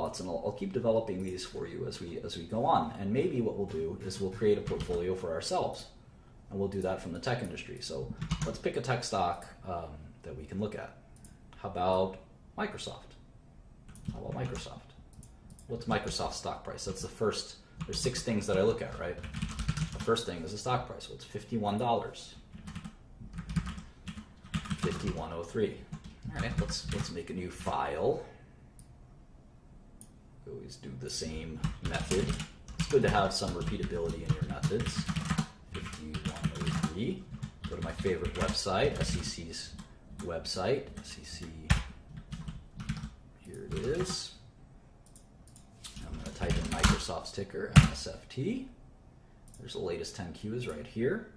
thoughts, and I'll keep developing these for you as we go on. And maybe what we'll do is we'll create a portfolio for ourselves, and we'll do that from the tech industry. So let's pick a tech stock that we can look at. How about Microsoft? How about Microsoft? What's Microsoft's stock price? That's the first. There's 6 things that I look at, right? The first thing is the stock price. So it's $51. 51.03. All right, let's make a new file. We always do the same method. It's good to have some repeatability in your methods. 5103. Go to my favorite website, SEC's website. SEC. Here it is. I'm going to type in Microsoft's ticker, MSFT. There's the latest 10Qs right here.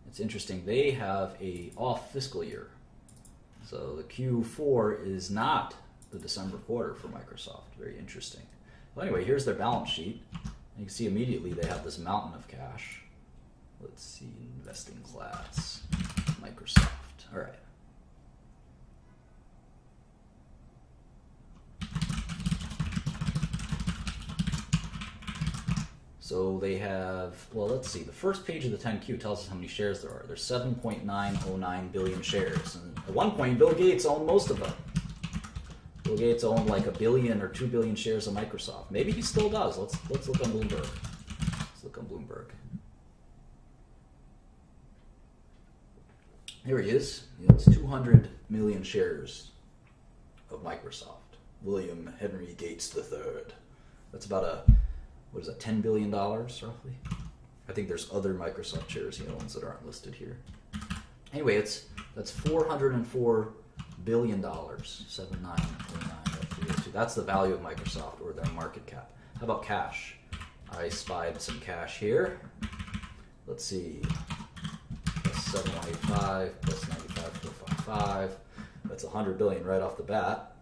It's interesting, they have a off fiscal year. So the Q4 is not the December quarter for Microsoft. Very interesting. Well, anyway, here's their balance sheet. You can see immediately they have this mountain of cash. Let's see, investing class, Microsoft. All right. So they have, well, let's see, the first page of the 10Q tells us how many shares there are. There's 7.909 billion shares. And at one point, Bill Gates owned most of them. Bill Gates owned like 1 billion or 2 billion shares of Microsoft. Maybe he still does. Let's look on Bloomberg. Let's look on Bloomberg. Here he is. It's 200 million shares of Microsoft. William Henry Gates III. That's about a, what is that, $10 billion roughly? I think there's other Microsoft shares he owns that aren't listed here. Anyway, that's $404 billion, 79.302. That's the value of Microsoft, or their market cap. How about cash? I spied some cash here. Let's see, plus 7185, plus 95455. That's 100 billion right off the bat.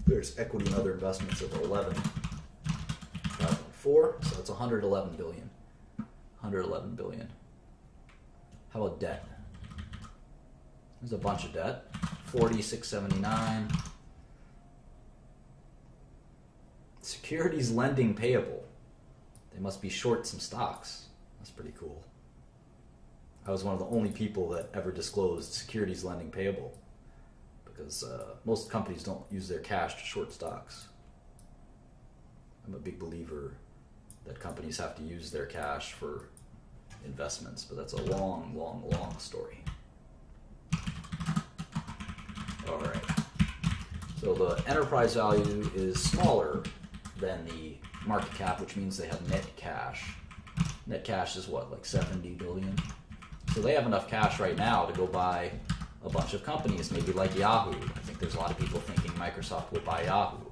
There's equity and other investments of 11.4, so that's 111 billion. 111 billion. How about debt? There's a bunch of debt. 4679. Securities lending payable. They must be short some stocks. That's pretty cool. I was one of the only people that ever disclosed securities lending payable, because most companies don't use their cash to short stocks. I'm a big believer that companies have to use their cash for investments, but that's a long, long, long story. All right. So the enterprise value is smaller than the market cap, which means they have net cash. Net cash is what, like 70 billion? So they have enough cash right now to go buy a bunch of companies, maybe like Yahoo. I think there's a lot of people thinking Microsoft would buy Yahoo,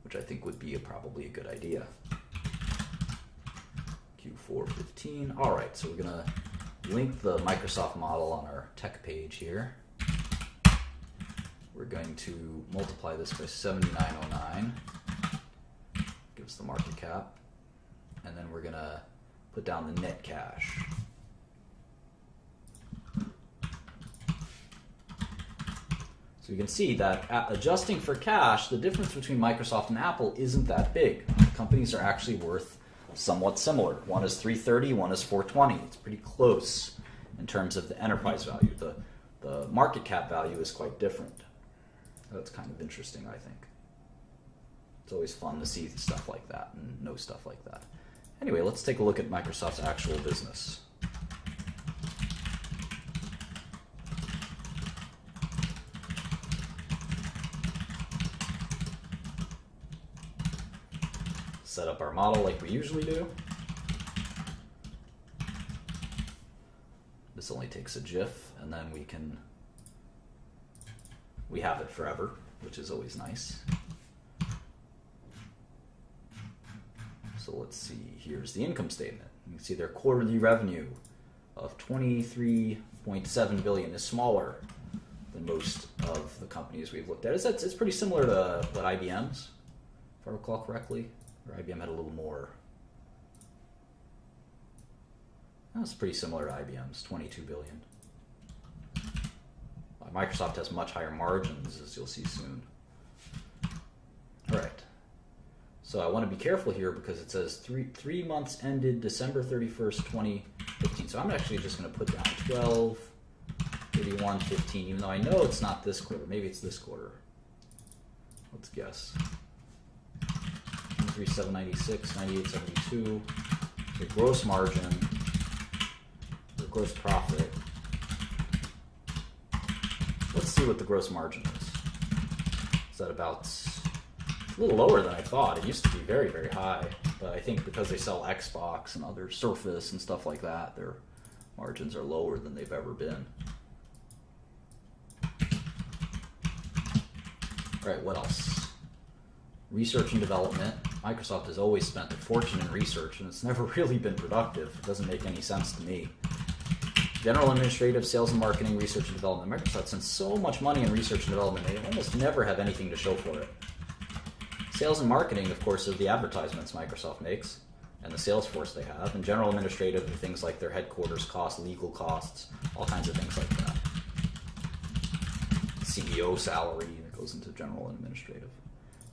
which I think would be probably a good idea. Q415. All right, so we're going to link the Microsoft model on our tech page here. We're going to multiply this by 7909. Gives the market cap. And then we're going to put down the net cash. So you can see that adjusting for cash, the difference between Microsoft and Apple isn't that big. Companies are actually worth somewhat similar. One is 330, one is 420. It's pretty close in terms of the enterprise value. The market cap value is quite different. That's kind of interesting, I think. It's always fun to see stuff like that and know stuff like that. Anyway, let's take a look at Microsoft's actual business. Set up our model like we usually do. This only takes a GIF, and then we have it forever, which is always nice. So let's see, here's the income statement. You can see their quarterly revenue of 23.7 billion is smaller than most of the companies we've looked at. It's pretty similar to what IBM's, if I recall correctly. Or IBM had a little more. That's pretty similar to IBM's, 22 billion. Microsoft has much higher margins, as you'll see soon. So I want to be careful here because it says three months ended December 31st, 2015. So I'm actually just going to put down 12, 31, 15, even though I know it's not this quarter. Maybe it's this quarter. Let's guess. 2796, 9872. The gross margin, the gross profit. Let's see what the gross margin is. Is that about a little lower than I thought? It used to be very, very high, but I think because they sell Xbox and other Surface and stuff like that, their margins are lower than they've ever been. All right, what else? Research and development. Microsoft has always spent a fortune in research, and it's never really been productive. It doesn't make any sense to me. General administrative, sales and marketing, research and development. Microsoft spends so much money in research and development, they almost never have anything to show for it. Sales and marketing, of course, are the advertisements Microsoft makes and the sales force they have. And general administrative are things like their headquarters costs, legal costs, all kinds of things like that. CEO salary that goes into general and administrative.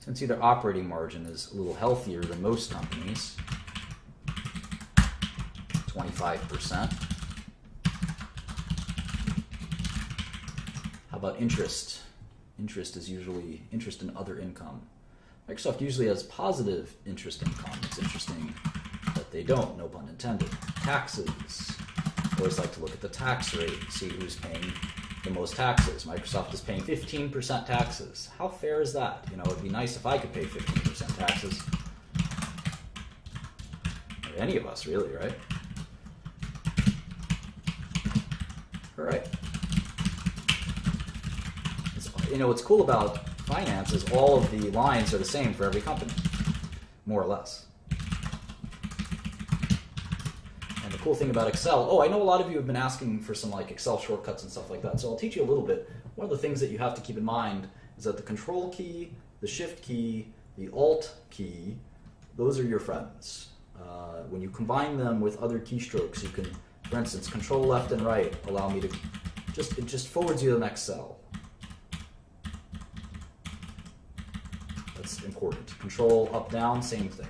So you can see their operating margin is a little healthier than most companies, 25%. How about interest? Interest is usually interest in other income. Microsoft usually has positive interest income. It's interesting that they don't, no pun intended. Taxes. Always like to look at the tax rate, see who's paying the most taxes. Microsoft is paying 15% taxes. How fair is that? You know, it'd be nice if I could pay 15% taxes. Or any of us, really, right? All right. You know, what's cool about finance is all of the lines are the same for every company, more or less. And the cool thing about Excel, I know a lot of you have been asking for some like Excel shortcuts and stuff like that, so I'll teach you a little bit. One of the things that you have to keep in mind is that the Control key, the Shift key, the Alt key, those are your friends. When you combine them with other keystrokes, you can, for instance, Control left and right allow me to it just forwards you to the next cell. That's important. Control up, down, same thing.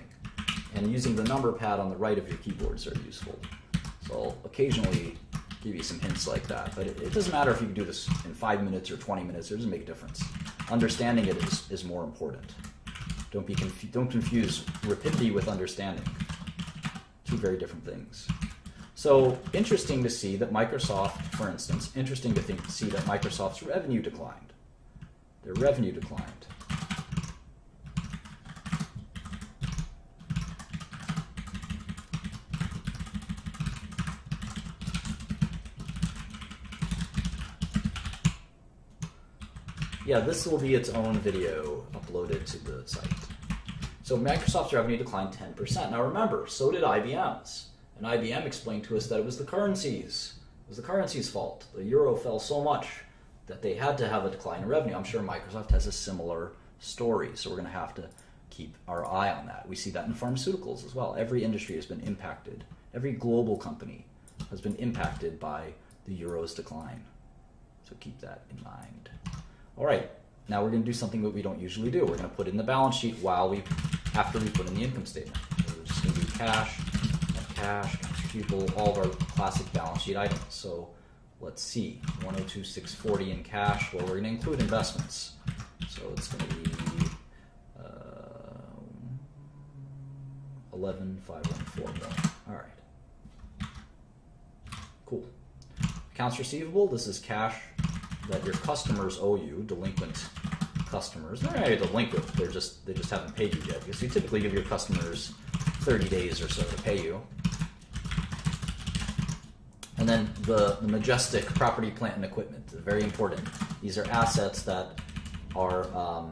And using the number pad on the right of your keyboards are useful. So I'll occasionally give you some hints like that, but it doesn't matter if you can do this in 5 minutes or 20 minutes. It doesn't make a difference. Understanding it is more important. Don't confuse rapidity with understanding. Two very different things. So interesting to see that Microsoft, for instance, see that Microsoft's revenue declined. Their revenue declined. Yeah, this will be its own video uploaded to the site. So Microsoft's revenue declined 10%. Now remember, so did IBM's. And IBM explained to us that it was the currencies. It was the currency's fault. The euro fell so much that they had to have a decline in revenue. I'm sure Microsoft has a similar story, so we're going to have to keep our eye on that. We see that in pharmaceuticals as well. Every industry has been impacted. Every global company has been impacted by the euro's decline. So keep that in mind. All right, now we're going to do something that we don't usually do. We're going to put in the balance sheet after we put in the income statement. So we're just going to do cash, accounts receivable, all of our classic balance sheet items. So let's see, 102,640 in cash. Well, we're going to include investments. So it's going to be 11,514 million. All right, cool. Accounts receivable, this is cash that your customers owe you, delinquent customers. They're not really delinquent, they just haven't paid you yet, because you typically give your customers 30 days or so to pay you. And then the majestic property, plant, and equipment, very important. These are assets that are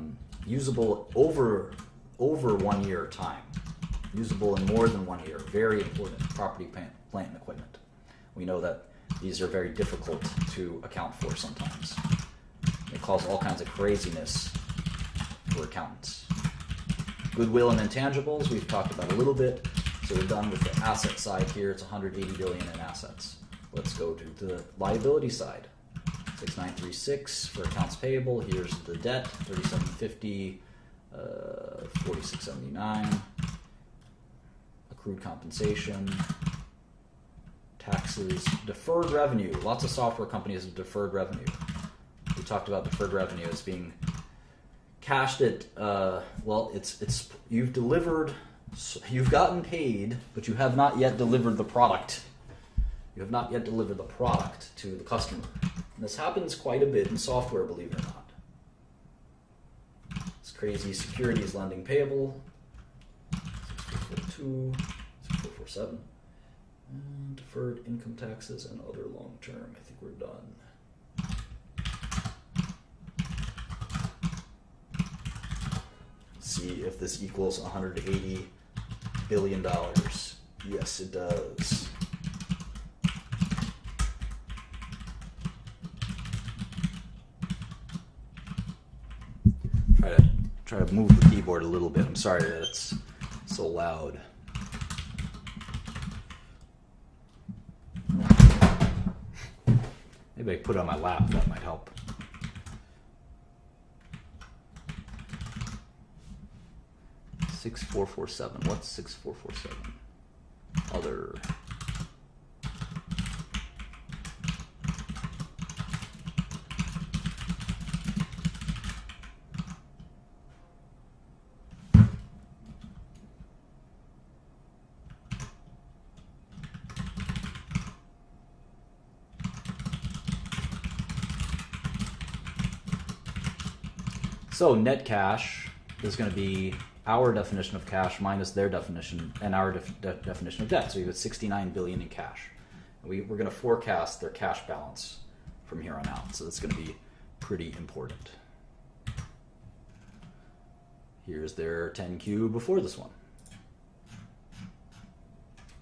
usable over 1 year time, usable in more than 1 year. Very important, property, plant, and equipment. We know that these are very difficult to account for sometimes. They cause all kinds of craziness for accountants. Goodwill and intangibles, we've talked about a little bit. So we're done with the asset side here. It's 180 billion in assets. Let's go to the liability side. 6936 for accounts payable. Here's the debt, 3750. $46.79. Accrued compensation, taxes, deferred revenue. Lots of software companies have deferred revenue. We talked about deferred revenue as being cashed at, it's you've delivered, you've gotten paid, but you have not yet delivered the product. You have not yet delivered the product to the customer. And this happens quite a bit in software, believe it or not. It's crazy. Securities lending payable, 6442, 6447. And deferred income taxes and other long term. I think we're done. See if this equals $180 billion. Yes, it does. Try to move the keyboard a little bit. I'm sorry that it's so loud. Maybe I put it on my lap. That might help. $6447. What's 6447? Other. So net cash is going to be our definition of cash minus their definition and our definition of debt. So you have $69 billion in cash. We're going to forecast their cash balance from here on out. So that's going to be pretty important. Here's their 10Q before this one.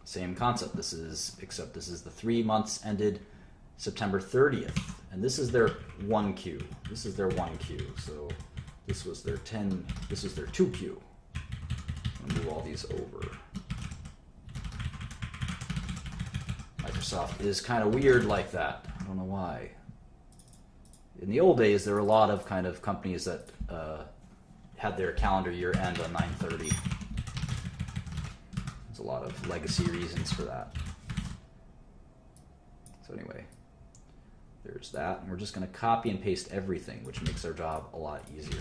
Same concept. Except this is the 3 months ended September 30th. And this is their 1Q. This is their 1Q. So this was their 10, this is their 2Q. I'll move all these over. Microsoft is kind of weird like that. I don't know why. In the old days, there were a lot of kind of companies that had their calendar year end on 9/30. There's a lot of legacy reasons for that. So anyway, there's that. And we're just going to copy and paste everything, which makes our job a lot easier.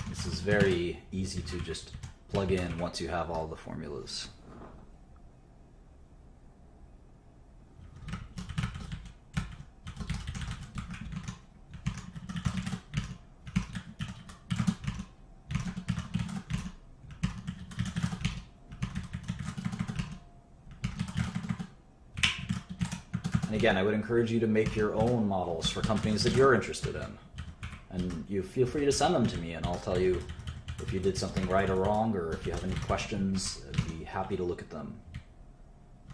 This is very easy to just plug in once you have all the formulas. And again, I would encourage you to make your own models for companies that you're interested in. And you feel free to send them to me, and I'll tell you if you did something right or wrong, or if you have any questions. I'd be happy to look at them.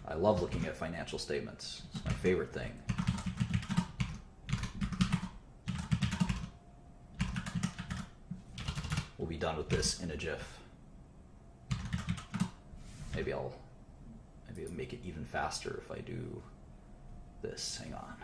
I love looking at financial statements. It's my favorite thing. We'll be done with this in a jiff. Maybe I'll make it even faster if I do this. Hang on.